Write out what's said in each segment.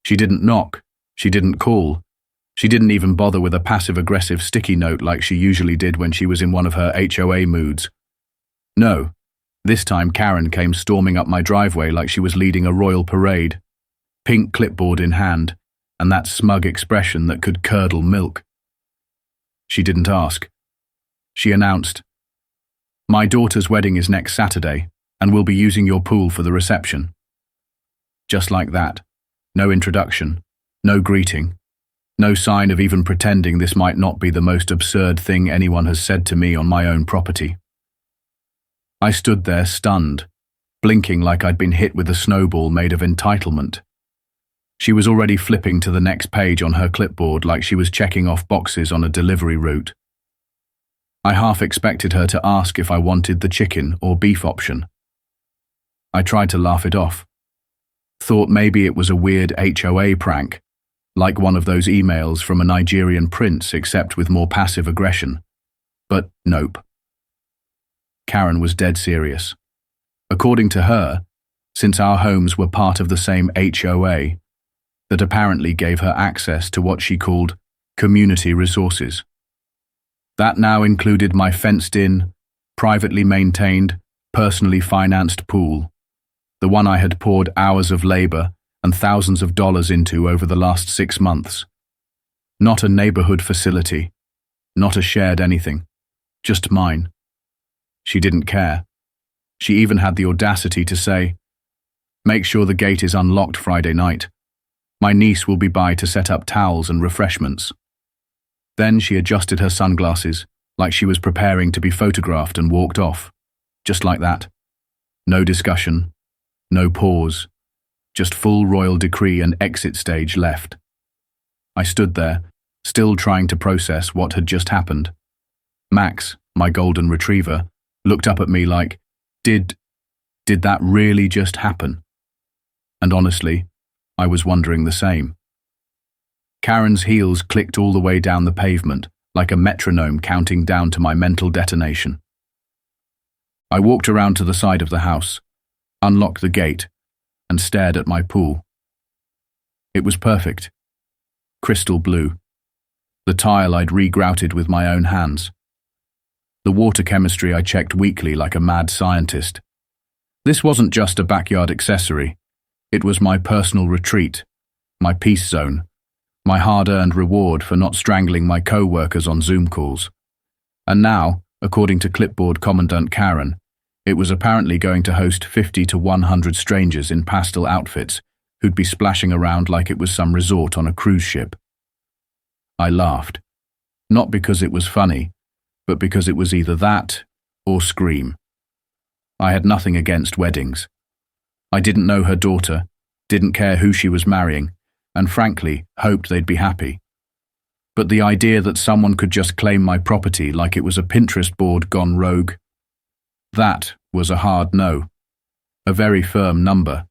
She didn't knock. She didn't call. She didn't even bother with a passive-aggressive sticky note like she usually did when she was in one of her HOA moods. No, this time Karen came storming up my driveway like she was leading a royal parade, pink clipboard in hand, and that smug expression that could curdle milk. She didn't ask. She announced, "My daughter's wedding is next Saturday, and we'll be using your pool for the reception." Just like that. No introduction, no greeting, no sign of even pretending this might not be the most absurd thing anyone has said to me on my own property. I stood there stunned, blinking like I'd been hit with a snowball made of entitlement. She was already flipping to the next page on her clipboard like she was checking off boxes on a delivery route. I half expected her to ask if I wanted the chicken or beef option. I tried to laugh it off. Thought maybe it was a weird HOA prank, like one of those emails from a Nigerian prince except with more passive aggression. But nope. Karen was dead serious. According to her, since our homes were part of the same HOA, that apparently gave her access to what she called community resources. That now included my fenced-in, privately maintained, personally financed pool, the one I had poured hours of labor and thousands of dollars into over the last 6 months. Not a neighborhood facility, not a shared anything, just mine. She didn't care. She even had the audacity to say, "Make sure the gate is unlocked Friday night. My niece will be by to set up towels and refreshments." Then she adjusted her sunglasses, like she was preparing to be photographed, and walked off. Just like that. No discussion, no pause, just full royal decree and exit stage left. I stood there, still trying to process what had just happened. Max, my golden retriever, looked up at me like, Did that really just happen? And honestly, I was wondering the same. Karen's heels clicked all the way down the pavement, like a metronome counting down to my mental detonation. I walked around to the side of the house, unlocked the gate, and stared at my pool. It was perfect. Crystal blue. The tile I'd regrouted with my own hands. The water chemistry I checked weekly like a mad scientist. This wasn't just a backyard accessory. It was my personal retreat, my peace zone, my hard-earned reward for not strangling my co-workers on Zoom calls. And now, according to clipboard Commandant Karen, it was apparently going to host 50 to 100 strangers in pastel outfits who'd be splashing around like it was some resort on a cruise ship. I laughed. Not because it was funny, but because it was either that or scream. I had nothing against weddings. I didn't know her daughter, didn't care who she was marrying, and frankly, hoped they'd be happy. But the idea that someone could just claim my property like it was a Pinterest board gone rogue, that was a hard no. A very firm number.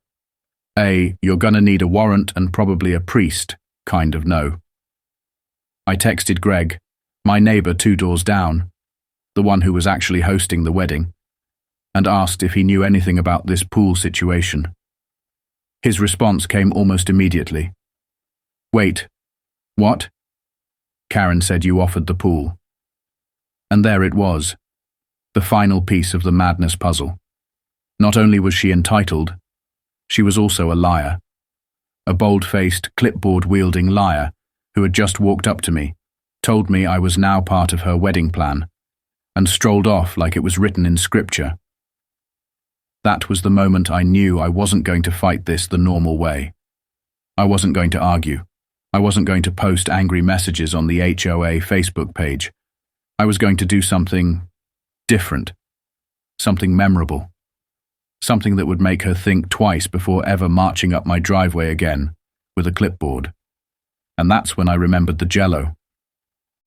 You're gonna need a warrant and probably a priest kind of no. I texted Greg, my neighbor 2 doors down, the one who was actually hosting the wedding, and asked if he knew anything about this pool situation. His response came almost immediately. "Wait, what?" Karen said you offered the pool. And there it was, the final piece of the madness puzzle. Not only was she entitled, she was also a liar. A bold-faced, clipboard-wielding liar who had just walked up to me, told me I was now part of her wedding plan, and strolled off like it was written in scripture. That was the moment I knew I wasn't going to fight this the normal way. I wasn't going to argue. I wasn't going to post angry messages on the HOA Facebook page. I was going to do something different, something memorable, something that would make her think twice before ever marching up my driveway again with a clipboard. And that's when I remembered the Jello.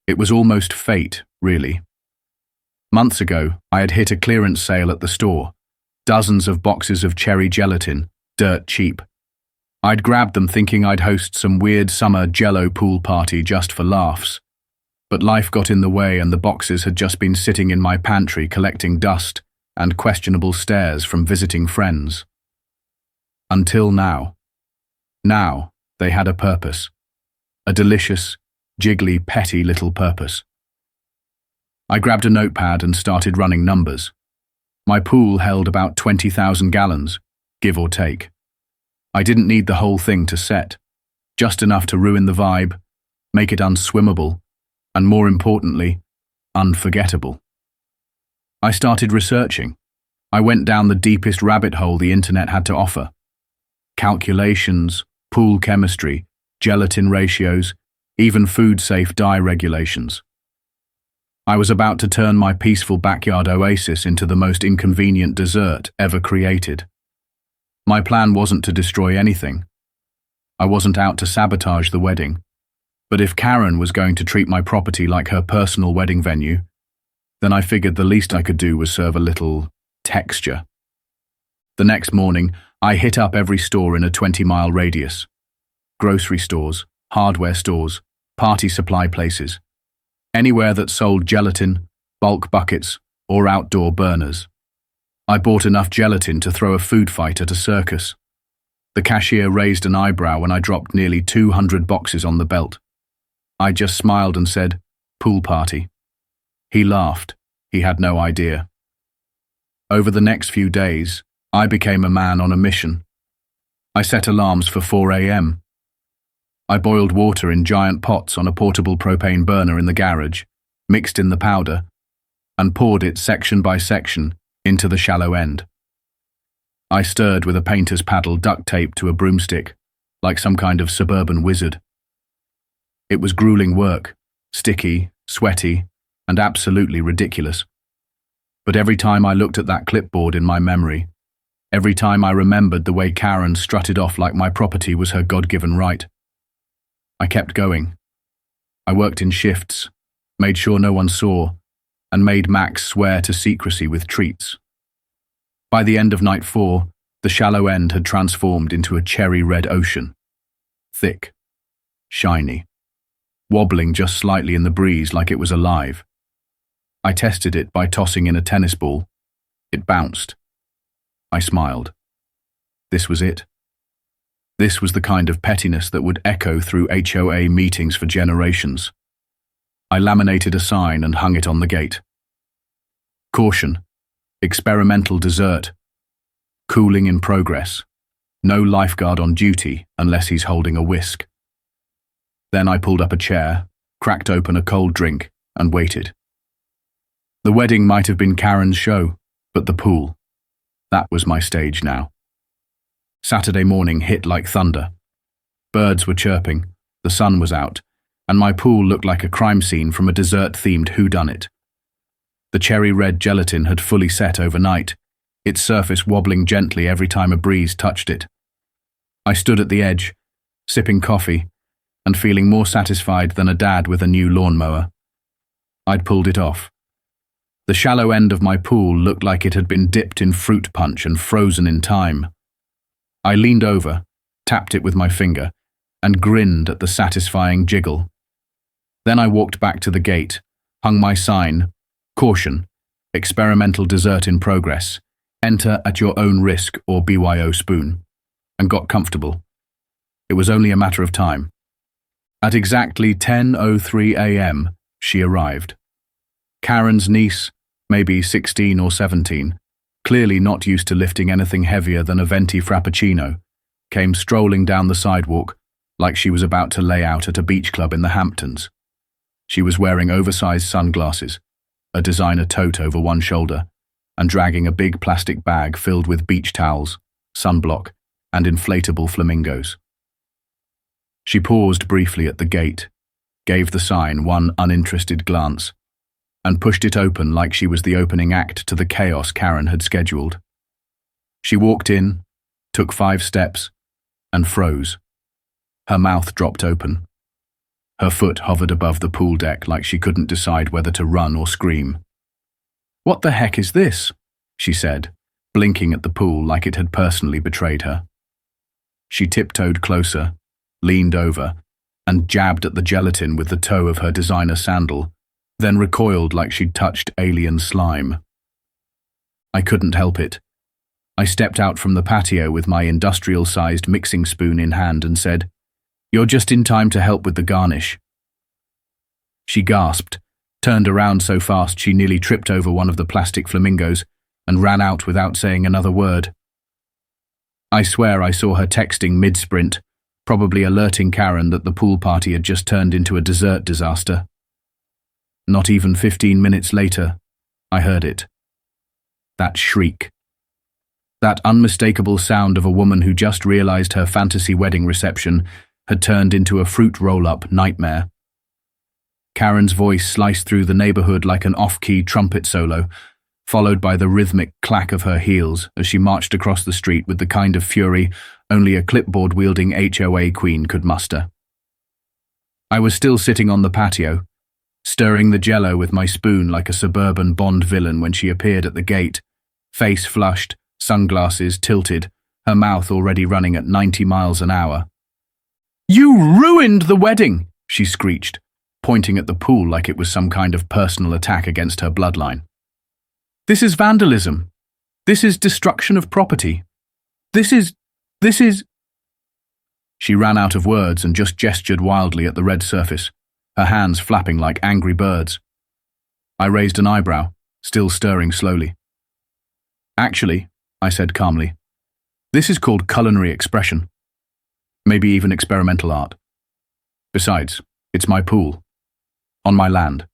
It was almost fate, really. Months ago, I had hit a clearance sale at the store. Dozens of boxes of cherry gelatin, dirt cheap. I'd grabbed them thinking I'd host some weird summer Jello pool party just for laughs. But life got in the way and the boxes had just been sitting in my pantry collecting dust and questionable stares from visiting friends. Until now. Now, They had a purpose. A delicious, jiggly, petty little purpose. I grabbed a notepad and started running numbers. My pool held about 20,000 gallons, give or take. I didn't need the whole thing to set, just enough to ruin the vibe, make it unswimmable, and more importantly, unforgettable. I started researching. I went down the deepest rabbit hole the internet had to offer. Calculations, pool chemistry, gelatin ratios, even food-safe dye regulations. I was about to turn my peaceful backyard oasis into the most inconvenient dessert ever created. My plan wasn't to destroy anything. I wasn't out to sabotage the wedding. But if Karen was going to treat my property like her personal wedding venue, then I figured the least I could do was serve a little texture. The next morning, I hit up every store in a 20-mile radius. Grocery stores, hardware stores, party supply places. Anywhere that sold gelatin, bulk buckets, or outdoor burners. I bought enough gelatin to throw a food fight at a circus. The cashier raised an eyebrow when I dropped nearly 200 boxes on the belt. I just smiled and said, "Pool party." He laughed. He had no idea. Over the next few days, I became a man on a mission. I set alarms for 4 a.m. I boiled water in giant pots on a portable propane burner in the garage, mixed in the powder, and poured it section by section into the shallow end. I stirred with a painter's paddle duct taped to a broomstick, like some kind of suburban wizard. It was grueling work, sticky, sweaty, and absolutely ridiculous. But every time I looked at that clipboard in my memory, every time I remembered the way Karen strutted off like my property was her God-given right, I kept going. I worked in shifts, made sure no one saw, and made Max swear to secrecy with treats. By the end of night 4, the shallow end had transformed into a cherry-red ocean. Thick, shiny, wobbling just slightly in the breeze like it was alive. I tested it by tossing in a tennis ball. It bounced. I smiled. This was it. This was the kind of pettiness that would echo through HOA meetings for generations. I laminated a sign and hung it on the gate. Caution. Experimental dessert. Cooling in progress. No lifeguard on duty unless he's holding a whisk. Then I pulled up a chair, cracked open a cold drink, and waited. The wedding might have been Karen's show, but the pool. That was my stage now. Saturday morning hit like thunder. Birds were chirping, the sun was out, and my pool looked like a crime scene from a dessert-themed whodunit. The cherry-red gelatin had fully set overnight, its surface wobbling gently every time a breeze touched it. I stood at the edge, sipping coffee, and feeling more satisfied than a dad with a new lawnmower. I'd pulled it off. The shallow end of my pool looked like it had been dipped in fruit punch and frozen in time. I leaned over, tapped it with my finger, and grinned at the satisfying jiggle. Then I walked back to the gate, hung my sign, "Caution, experimental dessert in progress, enter at your own risk or BYO spoon," and got comfortable. It was only a matter of time. At exactly 10:03 a.m., she arrived. Karen's niece, maybe 16 or 17, clearly not used to lifting anything heavier than a venti frappuccino, came strolling down the sidewalk like she was about to lay out at a beach club in the Hamptons. She was wearing oversized sunglasses, a designer tote over one shoulder, and dragging a big plastic bag filled with beach towels, sunblock, and inflatable flamingos. She paused briefly at the gate, gave the sign one uninterested glance, and pushed it open like she was the opening act to the chaos Karen had scheduled. She walked in, took 5 steps, and froze. Her mouth dropped open. Her foot hovered above the pool deck like she couldn't decide whether to run or scream. "What the heck is this?" she said, blinking at the pool like it had personally betrayed her. She tiptoed closer, leaned over, and jabbed at the gelatin with the toe of her designer sandal, then recoiled like she'd touched alien slime. I couldn't help it. I stepped out from the patio with my industrial-sized mixing spoon in hand and said, You're just in time to help with the garnish." She gasped, turned around so fast she nearly tripped over one of the plastic flamingos, and ran out without saying another word. I swear I saw her texting mid-sprint, probably alerting Karen that the pool party had just turned into a dessert disaster. Not even 15 minutes later, I heard it. That shriek. That unmistakable sound of a woman who just realized her fantasy wedding reception had turned into a fruit roll-up nightmare. Karen's voice sliced through the neighborhood like an off-key trumpet solo, followed by the rhythmic clack of her heels as she marched across the street with the kind of fury only a clipboard-wielding HOA queen could muster. I was still sitting on the patio, stirring the Jello with my spoon like a suburban Bond villain when she appeared at the gate, face flushed, sunglasses tilted, her mouth already running at 90 miles an hour. "You ruined the wedding!" she screeched, pointing at the pool like it was some kind of personal attack against her bloodline. "This is vandalism. This is destruction of property. This is... She ran out of words and just gestured wildly at the red surface, her hands flapping like angry birds. I raised an eyebrow, still stirring slowly. "Actually," I said calmly, "this is called culinary expression. Maybe even experimental art. Besides, it's my pool. On my land.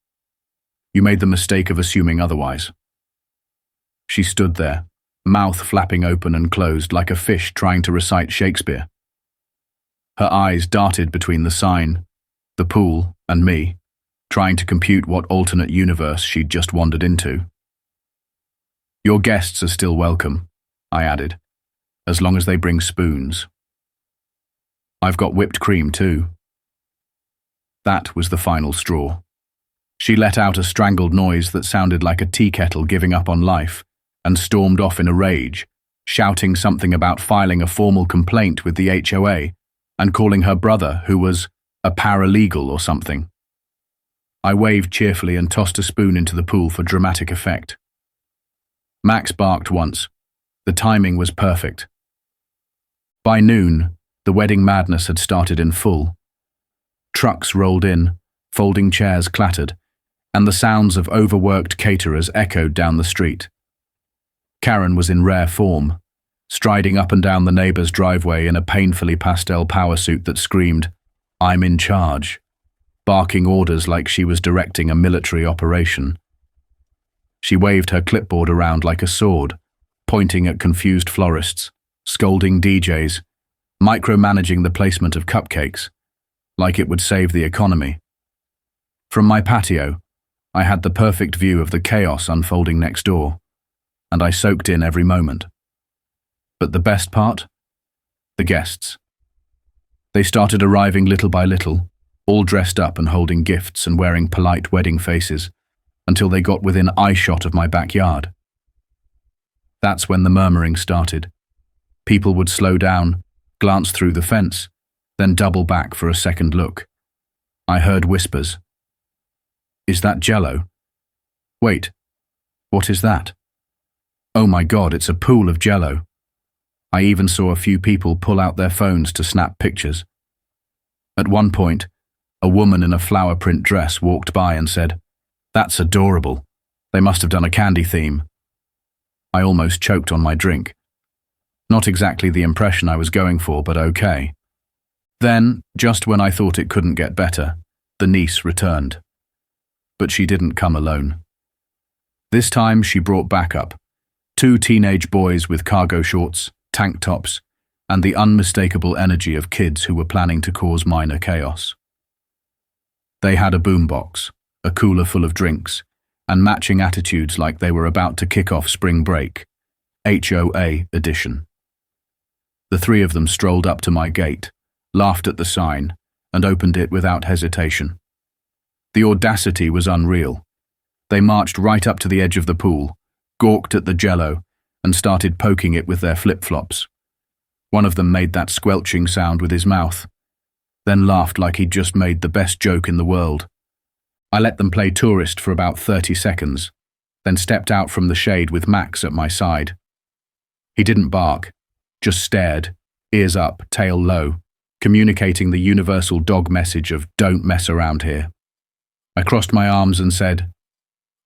You made the mistake of assuming otherwise." She stood there, mouth flapping open and closed like a fish trying to recite Shakespeare. Her eyes darted between the sign, the pool, and me, trying to compute what alternate universe she'd just wandered into. "Your guests are still welcome," I added, "as long as they bring spoons. I've got whipped cream too." That was the final straw. She let out a strangled noise that sounded like a tea kettle giving up on life, and stormed off in a rage, shouting something about filing a formal complaint with the HOA and calling her brother, who was a paralegal or something. I waved cheerfully and tossed a spoon into the pool for dramatic effect. Max barked once. The timing was perfect. By noon, the wedding madness had started in full. Trucks rolled in, folding chairs clattered, and the sounds of overworked caterers echoed down the street. Karen was in rare form, striding up and down the neighbor's driveway in a painfully pastel power suit that screamed, "I'm in charge," barking orders like she was directing a military operation. She waved her clipboard around like a sword, pointing at confused florists, scolding DJs, micromanaging the placement of cupcakes, like it would save the economy. From my patio, I had the perfect view of the chaos unfolding next door, and I soaked in every moment. But the best part? The guests. They started arriving little by little, all dressed up and holding gifts and wearing polite wedding faces, until they got within eyeshot of my backyard. That's when the murmuring started. People would slow down, glance through the fence, then double back for a second look. I heard whispers. "Is that Jello? Wait, what is that? Oh my God, it's a pool of Jello." I even saw a few people pull out their phones to snap pictures. At one point, a woman in a flower print dress walked by and said, "That's adorable. They must have done a candy theme." I almost choked on my drink. Not exactly the impression I was going for, but okay. Then, just when I thought it couldn't get better, the niece returned. But she didn't come alone. This time she brought backup. 2 teenage boys with cargo shorts, tank tops, and the unmistakable energy of kids who were planning to cause minor chaos. They had a boombox, a cooler full of drinks, and matching attitudes like they were about to kick off spring break, HOA edition. The 3 of them strolled up to my gate, laughed at the sign, and opened it without hesitation. The audacity was unreal. They marched right up to the edge of the pool, gawked at the Jello, and started poking it with their flip-flops. One of them made that squelching sound with his mouth, then laughed like he'd just made the best joke in the world. I let them play tourist for about 30 seconds, then stepped out from the shade with Max at my side. He didn't bark, just stared, ears up, tail low, communicating the universal dog message of "don't mess around here." I crossed my arms and said,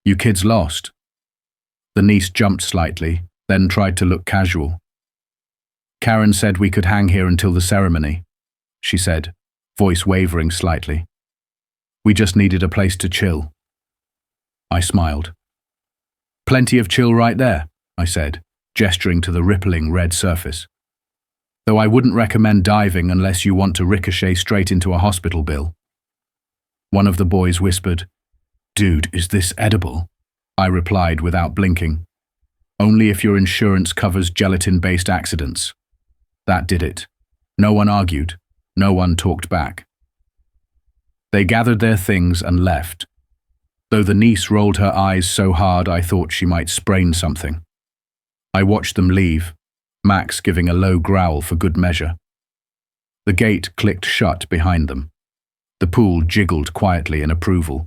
"You kids lost?" The niece jumped slightly, then tried to look casual. "Karen said we could hang here until the ceremony," she said, voice wavering slightly. "We just needed a place to chill." I smiled. "Plenty of chill right there," I said, gesturing to the rippling red surface. "Though I wouldn't recommend diving unless you want to ricochet straight into a hospital bill." One of the boys whispered, "Dude, is this edible?" I replied without blinking. "Only if your insurance covers gelatin-based accidents." That did it. No one argued. No one talked back. They gathered their things and left, though the niece rolled her eyes so hard I thought she might sprain something. I watched them leave, Max giving a low growl for good measure. The gate clicked shut behind them. The pool jiggled quietly in approval.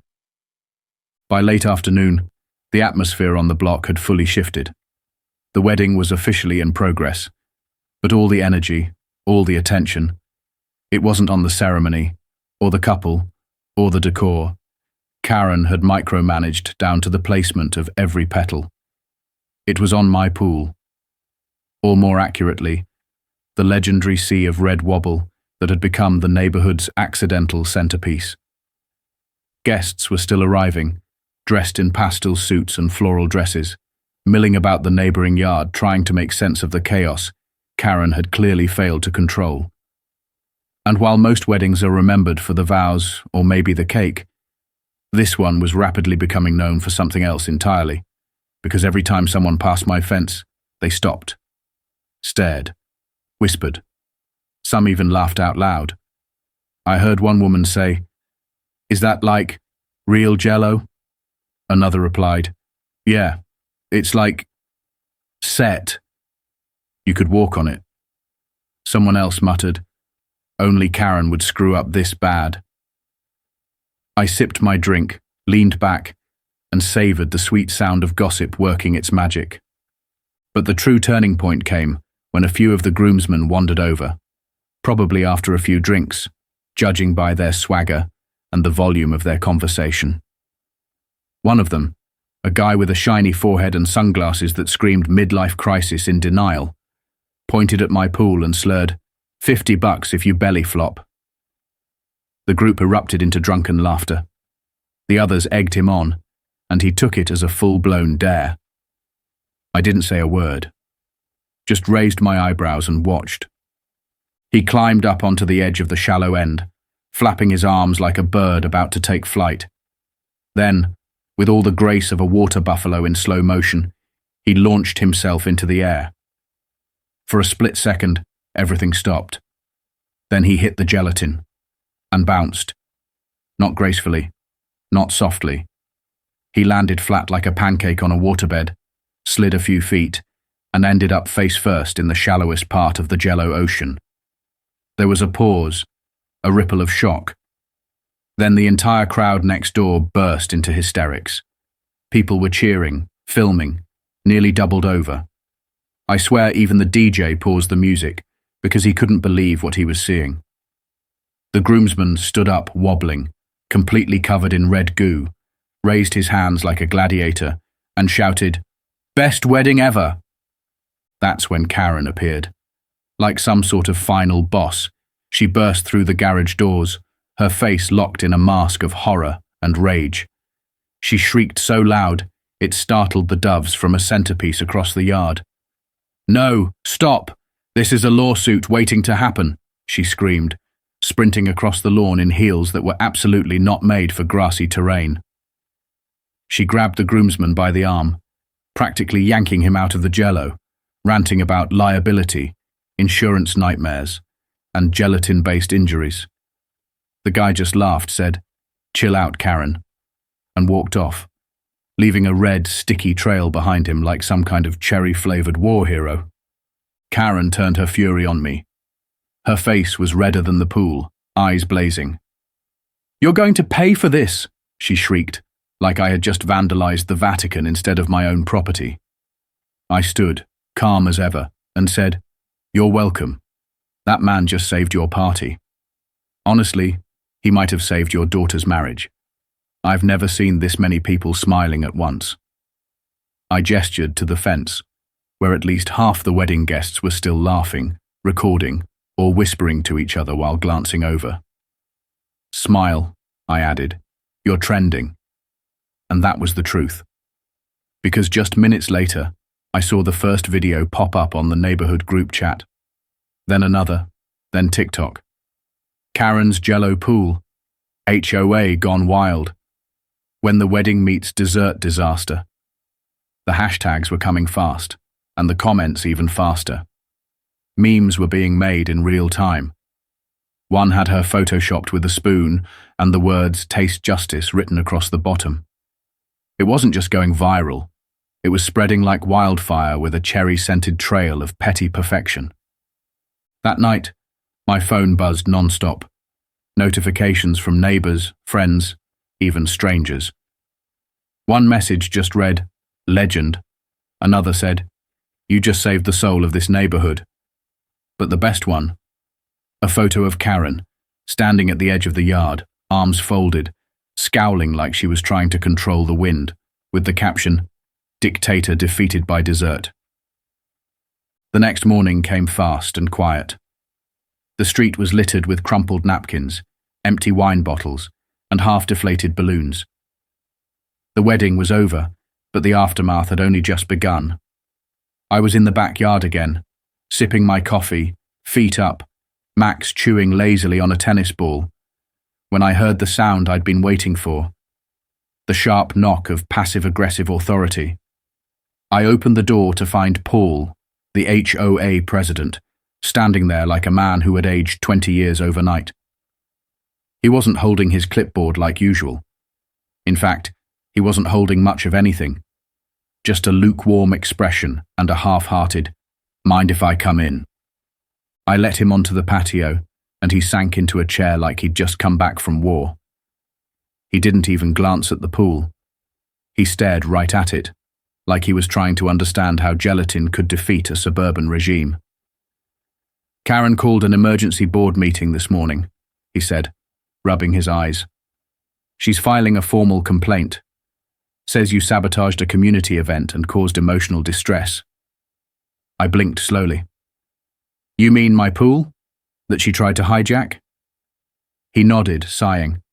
By late afternoon, the atmosphere on the block had fully shifted. The wedding was officially in progress, but all the energy, all the attention, it wasn't on the ceremony, or the couple, or the decor. Karen had micromanaged down to the placement of every petal. It was on my pool, or more accurately, the legendary sea of red wobble that had become the neighborhood's accidental centerpiece. Guests were still arriving, dressed in pastel suits and floral dresses, milling about the neighboring yard trying to make sense of the chaos Karen had clearly failed to control. And while most weddings are remembered for the vows or maybe the cake, this one was rapidly becoming known for something else entirely, because every time someone passed my fence, they stopped, stared, whispered. Some even laughed out loud. I heard one woman say, "Is that like real Jello?" Another replied, "Yeah, it's like set. You could walk on it." Someone else muttered, "Only Karen would screw up this bad." I sipped my drink, leaned back, and savored the sweet sound of gossip working its magic. But the true turning point came when a few of the groomsmen wandered over, probably after a few drinks, judging by their swagger and the volume of their conversation. One of them, a guy with a shiny forehead and sunglasses that screamed midlife crisis in denial, pointed at my pool and slurred, $50 if you belly flop." The group erupted into drunken laughter. The others egged him on, and he took it as a full-blown dare. I didn't say a word, just raised my eyebrows and watched. He climbed up onto the edge of the shallow end, flapping his arms like a bird about to take flight. Then, with all the grace of a water buffalo in slow motion, he launched himself into the air. For a split second, everything stopped. Then he hit the gelatin and bounced. Not gracefully, not softly. He landed flat like a pancake on a waterbed, slid a few feet, and ended up face first in the shallowest part of the Jello ocean. There was a pause, a ripple of shock. Then the entire crowd next door burst into hysterics. People were cheering, filming, nearly doubled over. I swear even the DJ paused the music because he couldn't believe what he was seeing. The groomsman stood up wobbling, completely covered in red goo, raised his hands like a gladiator, and shouted, "Best wedding ever!" That's when Karen appeared. Like some sort of final boss, she burst through the garage doors, her face locked in a mask of horror and rage. She shrieked so loud, it startled the doves from a centerpiece across the yard. "No, stop! This is a lawsuit waiting to happen," she screamed, sprinting across the lawn in heels that were absolutely not made for grassy terrain. She grabbed the groomsman by the arm, practically yanking him out of the Jello, ranting about liability, insurance nightmares, and gelatin-based injuries. The guy just laughed, said, "Chill out, Karen," and walked off, leaving a red, sticky trail behind him like some kind of cherry-flavored war hero. Karen turned her fury on me. Her face was redder than the pool, eyes blazing. "You're going to pay for this," she shrieked, like I had just vandalized the Vatican instead of my own property. I stood, calm as ever, and said, "You're welcome. That man just saved your party. Honestly, he might have saved your daughter's marriage. I've never seen this many people smiling at once. I gestured to the fence, where at least half the wedding guests were still laughing, recording, or whispering to each other while glancing over. Smile, I added. You're trending. And that was the truth. Because just minutes later, I saw the first video pop up on the neighborhood group chat. Then another, then TikTok. Karen's Jello pool. HOA gone wild. When the wedding meets dessert disaster. The hashtags were coming fast, and the comments even faster. Memes were being made in real time. One had her photoshopped with a spoon and the words "Taste Justice" written across the bottom. It wasn't just going viral. It was spreading like wildfire with a cherry-scented trail of petty perfection. That night, my phone buzzed non-stop. Notifications from neighbors, friends, even strangers. One message just read, "Legend." Another said, "You just saved the soul of this neighborhood." But the best one, a photo of Karen, standing at the edge of the yard, arms folded, scowling like she was trying to control the wind, with the caption, "Dictator defeated by dessert." The next morning came fast and quiet. The street was littered with crumpled napkins, empty wine bottles, and half-deflated balloons. The wedding was over, but the aftermath had only just begun. I was in the backyard again, sipping my coffee, feet up, Max chewing lazily on a tennis ball, when I heard the sound I'd been waiting for. The sharp knock of passive-aggressive authority. I opened the door to find Paul, the HOA president, standing there like a man who had aged 20 years overnight. He wasn't holding his clipboard like usual. In fact, he wasn't holding much of anything. Just a lukewarm expression and a half-hearted, "Mind if I come in?" I let him onto the patio, and he sank into a chair like he'd just come back from war. He didn't even glance at the pool. He stared right at it, like he was trying to understand how gelatin could defeat a suburban regime. "Karen called an emergency board meeting this morning," he said, rubbing his eyes. "She's filing a formal complaint. Says you sabotaged a community event and caused emotional distress." I blinked slowly. "You mean my pool? That she tried to hijack?" He nodded, sighing.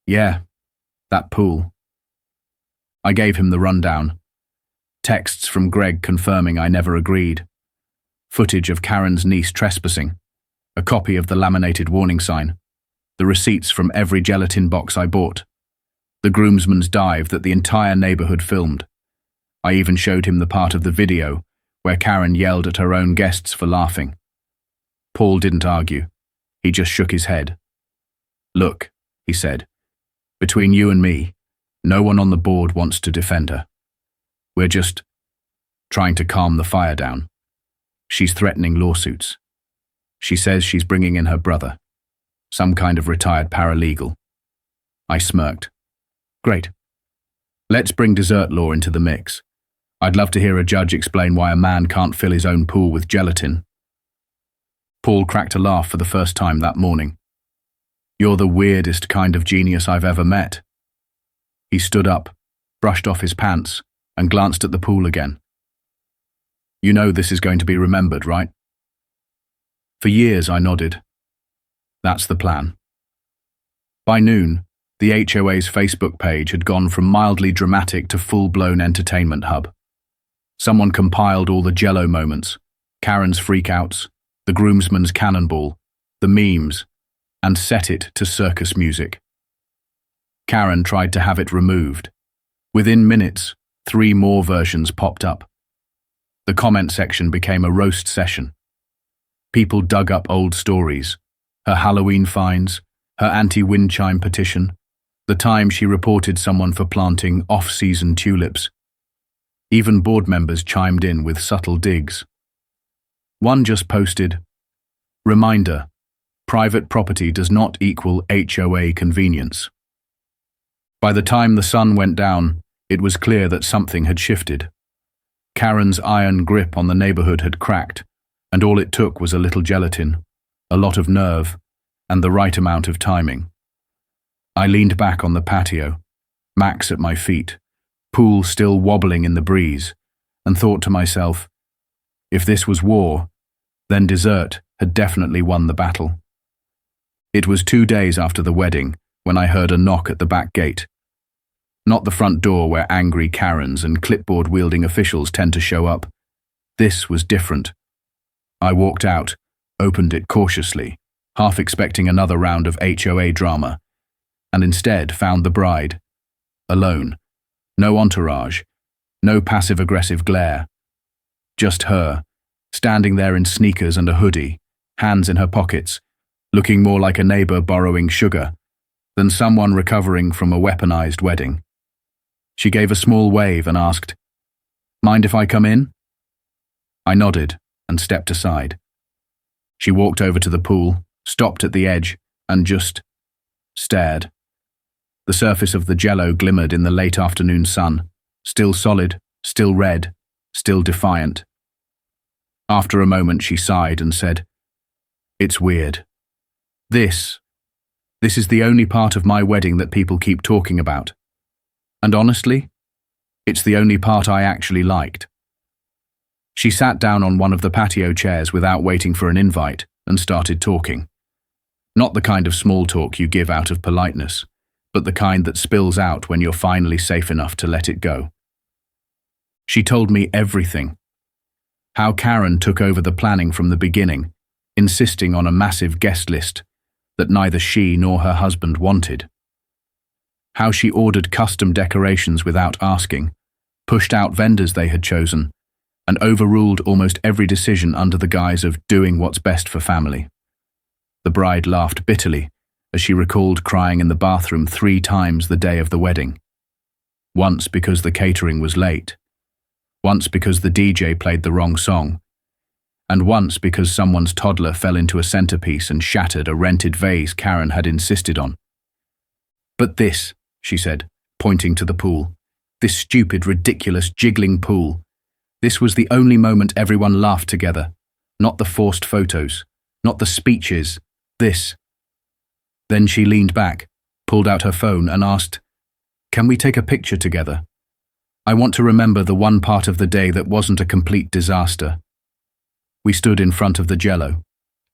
"Yeah, that pool." I gave him the rundown. Texts from Greg confirming I never agreed. Footage of Karen's niece trespassing. A copy of the laminated warning sign. The receipts from every gelatin box I bought. The groomsman's dive that the entire neighborhood filmed. I even showed him the part of the video where Karen yelled at her own guests for laughing. Paul didn't argue. He just shook his head. "Look," he said, "between you and me, no one on the board wants to defend her. We're just trying to calm the fire down. She's threatening lawsuits. She says she's bringing in her brother, some kind of retired paralegal." I smirked. "Great. Let's bring dessert law into the mix. I'd love to hear a judge explain why a man can't fill his own pool with gelatin." Paul cracked a laugh for the first time that morning. "You're the weirdest kind of genius I've ever met." He stood up, brushed off his pants, and glanced at the pool again. "You know this is going to be remembered, right?" For years I nodded. That's the plan. By noon, the HOA's Facebook page had gone from mildly dramatic to full-blown entertainment hub. Someone compiled all the Jello moments, Karen's freakouts, the groomsman's cannonball, the memes, and set it to circus music. Karen tried to have it removed. Within minutes, 3 more versions popped up. The comment section became a roast session. People dug up old stories, her Halloween finds, her anti-wind chime petition, the time she reported someone for planting off-season tulips. Even board members chimed in with subtle digs. One just posted, "Reminder, private property does not equal HOA convenience." By the time the sun went down, it was clear that something had shifted. Karen's iron grip on the neighborhood had cracked, and all it took was a little gelatin. a lot of nerve, and the right amount of timing. I leaned back on the patio, Max at my feet, pool still wobbling in the breeze, and thought to myself, if this was war, then dessert had definitely won the battle. It was 2 days after the wedding when I heard a knock at the back gate. Not the front door where angry Karens and clipboard-wielding officials tend to show up. This was different. I walked out, opened it cautiously, half expecting another round of HOA drama, and instead found the bride, alone, no entourage, no passive-aggressive glare. Just her, standing there in sneakers and a hoodie, hands in her pockets, looking more like a neighbor borrowing sugar than someone recovering from a weaponized wedding. She gave a small wave and asked, "Mind if I come in?" I nodded and stepped aside. She walked over to the pool, stopped at the edge, and just stared. The surface of the Jello glimmered in the late afternoon sun, still solid, still red, still defiant. After a moment she sighed and said, "It's weird. This is the only part of my wedding that people keep talking about. And honestly, it's the only part I actually liked." She sat down on one of the patio chairs without waiting for an invite and started talking. Not the kind of small talk you give out of politeness, but the kind that spills out when you're finally safe enough to let it go. She told me everything. How Karen took over the planning from the beginning, insisting on a massive guest list that neither she nor her husband wanted. How she ordered custom decorations without asking, pushed out vendors they had chosen, and overruled almost every decision under the guise of doing what's best for family. The bride laughed bitterly as she recalled crying in the bathroom 3 times the day of the wedding. Once because the catering was late, once because the DJ played the wrong song, and once because someone's toddler fell into a centerpiece and shattered a rented vase Karen had insisted on. "But this," she said, pointing to the pool, "this stupid, ridiculous, jiggling pool. This was the only moment everyone laughed together, not the forced photos, not the speeches, this." Then she leaned back, pulled out her phone and asked, "Can we take a picture together? I want to remember the one part of the day that wasn't a complete disaster." We stood in front of the Jello.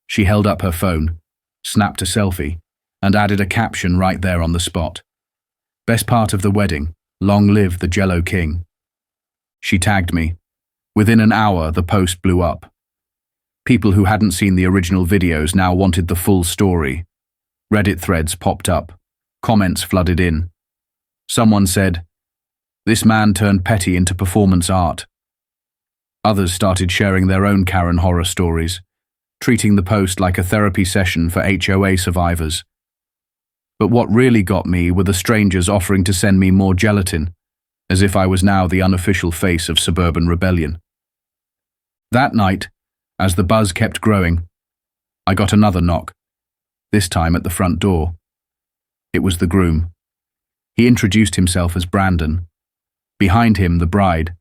She held up her phone, snapped a selfie, and added a caption right there on the spot. "Best part of the wedding, long live the Jello King." She tagged me. Within an hour, the post blew up. People who hadn't seen the original videos now wanted the full story. Reddit threads popped up. Comments flooded in. Someone said, "This man turned petty into performance art." Others started sharing their own Karen horror stories, treating the post like a therapy session for HOA survivors. But what really got me were the strangers offering to send me more gelatin, as if I was now the unofficial face of suburban rebellion. That night, as the buzz kept growing, I got another knock, this time at the front door. It was the groom. He introduced himself as Brandon. Behind him, the bride.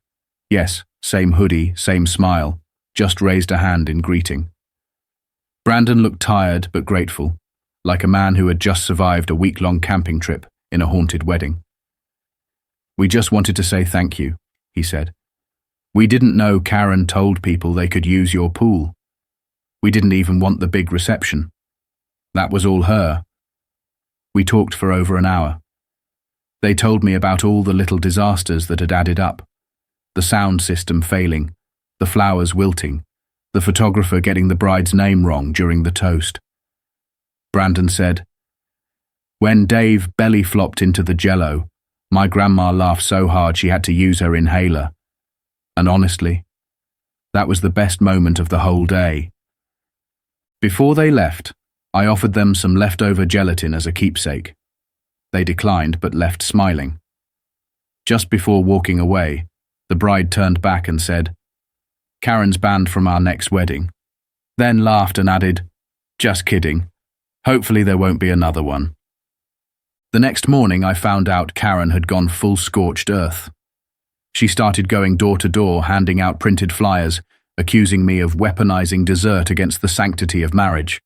Yes, same hoodie, same smile, just raised a hand in greeting. Brandon looked tired but grateful, like a man who had just survived a week-long camping trip in a haunted wedding. "We just wanted to say thank you," he said. "We didn't know Karen told people they could use your pool. We didn't even want the big reception. That was all her." We talked for over an hour. They told me about all the little disasters that had added up. The sound system failing, the flowers wilting, the photographer getting the bride's name wrong during the toast. Brandon said, "When Dave belly flopped into the Jello, my grandma laughed so hard she had to use her inhaler. And honestly, that was the best moment of the whole day." Before they left, I offered them some leftover gelatin as a keepsake. They declined but left smiling. Just before walking away, the bride turned back and said, "Karen's banned from our next wedding," then laughed and added, "Just kidding. Hopefully there won't be another one." The next morning I found out Karen had gone full scorched earth. She started going door to door handing out printed flyers, accusing me of weaponizing dessert against the sanctity of marriage.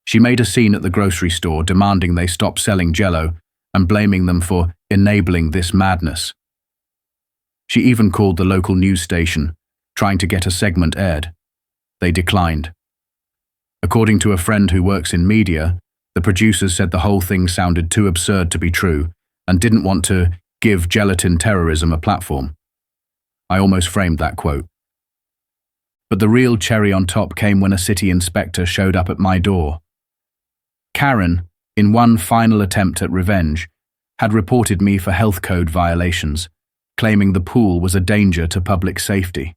She made a scene at the grocery store, demanding they stop selling Jello and blaming them for enabling this madness. She even called the local news station, trying to get a segment aired. They declined. According to a friend who works in media, the producers said the whole thing sounded too absurd to be true and didn't want to give gelatin terrorism a platform. I almost framed that quote. But the real cherry on top came when a city inspector showed up at my door. Karen, in one final attempt at revenge, had reported me for health code violations, claiming the pool was a danger to public safety.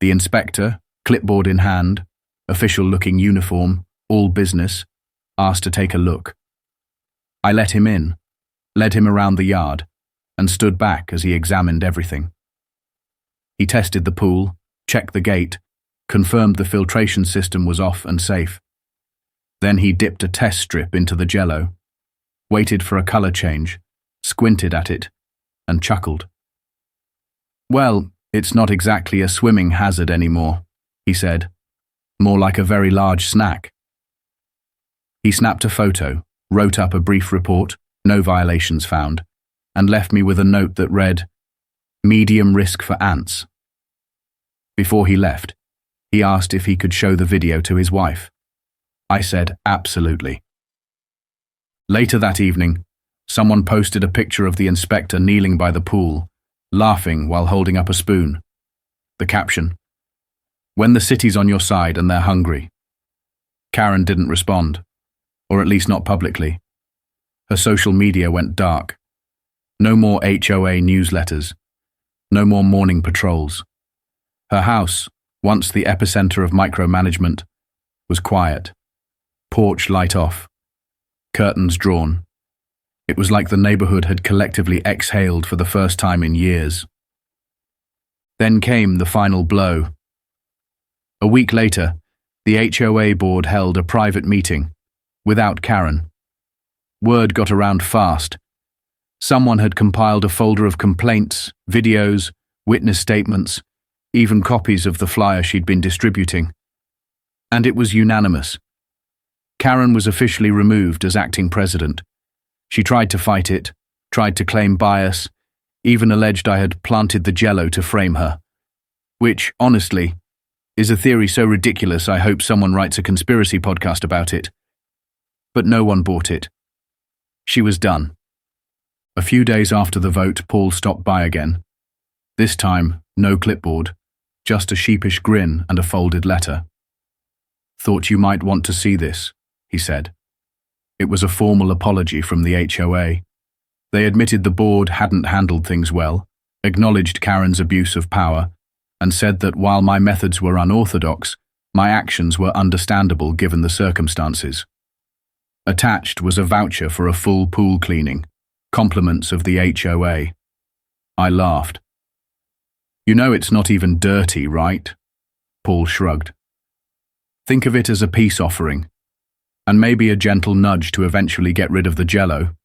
The inspector, clipboard in hand, official-looking uniform, all business, asked to take a look. I let him in, led him around the yard, and stood back as he examined everything. He tested the pool, checked the gate, confirmed the filtration system was off and safe. Then he dipped a test strip into the Jello, waited for a color change, squinted at it, and chuckled. "Well, it's not exactly a swimming hazard anymore," he said. "More like a very large snack." He snapped a photo, wrote up a brief report, no violations found, and left me with a note that read, "Medium risk for ants." Before he left, he asked if he could show the video to his wife. I said absolutely. Later that evening, someone posted a picture of the inspector kneeling by the pool, laughing while holding up a spoon. The caption, "When the city's on your side and they're hungry." Karen didn't respond, or at least not publicly. Her social media went dark. No more HOA newsletters. No more morning patrols. Her house, once the epicenter of micromanagement, was quiet. Porch light off. Curtains drawn. It was like the neighborhood had collectively exhaled for the first time in years. Then came the final blow. A week later, the HOA board held a private meeting, without Karen. Word got around fast. Someone had compiled a folder of complaints, videos, witness statements, even copies of the flyer she'd been distributing. And it was unanimous. Karen was officially removed as acting president. She tried to fight it, tried to claim bias, even alleged I had planted the Jello to frame her. Which, honestly, is a theory so ridiculous I hope someone writes a conspiracy podcast about it. But no one bought it. She was done. A few days after the vote, Paul stopped by again. This time, no clipboard, just a sheepish grin and a folded letter. "Thought you might want to see this," he said. It was a formal apology from the HOA. They admitted the board hadn't handled things well, acknowledged Karen's abuse of power, and said that while my methods were unorthodox, my actions were understandable given the circumstances. Attached was a voucher for a full pool cleaning, compliments of the HOA. I laughed. "You know it's not even dirty, right?" Paul shrugged. "Think of it as a peace offering, and maybe a gentle nudge to eventually get rid of the Jello."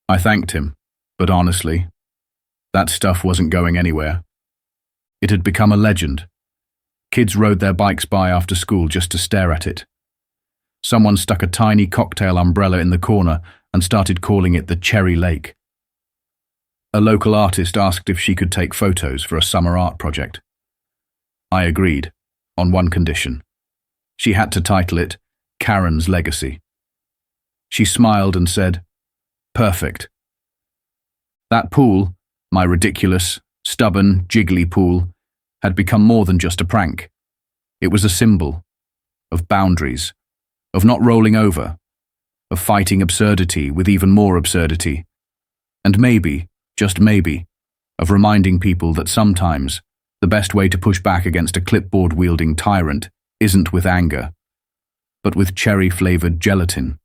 I thanked him, but honestly, that stuff wasn't going anywhere. It had become a legend. Kids rode their bikes by after school just to stare at it. Someone stuck a tiny cocktail umbrella in the corner and started calling it the Cherry Lake. A local artist asked if she could take photos for a summer art project. I agreed, on one condition. She had to title it Karen's Legacy. She smiled and said, "Perfect." That pool, my ridiculous, stubborn, jiggly pool, had become more than just a prank. It was a symbol of boundaries, of not rolling over, of fighting absurdity with even more absurdity, and maybe, just maybe, of reminding people that sometimes the best way to push back against a clipboard-wielding tyrant isn't with anger, but with cherry-flavored gelatin.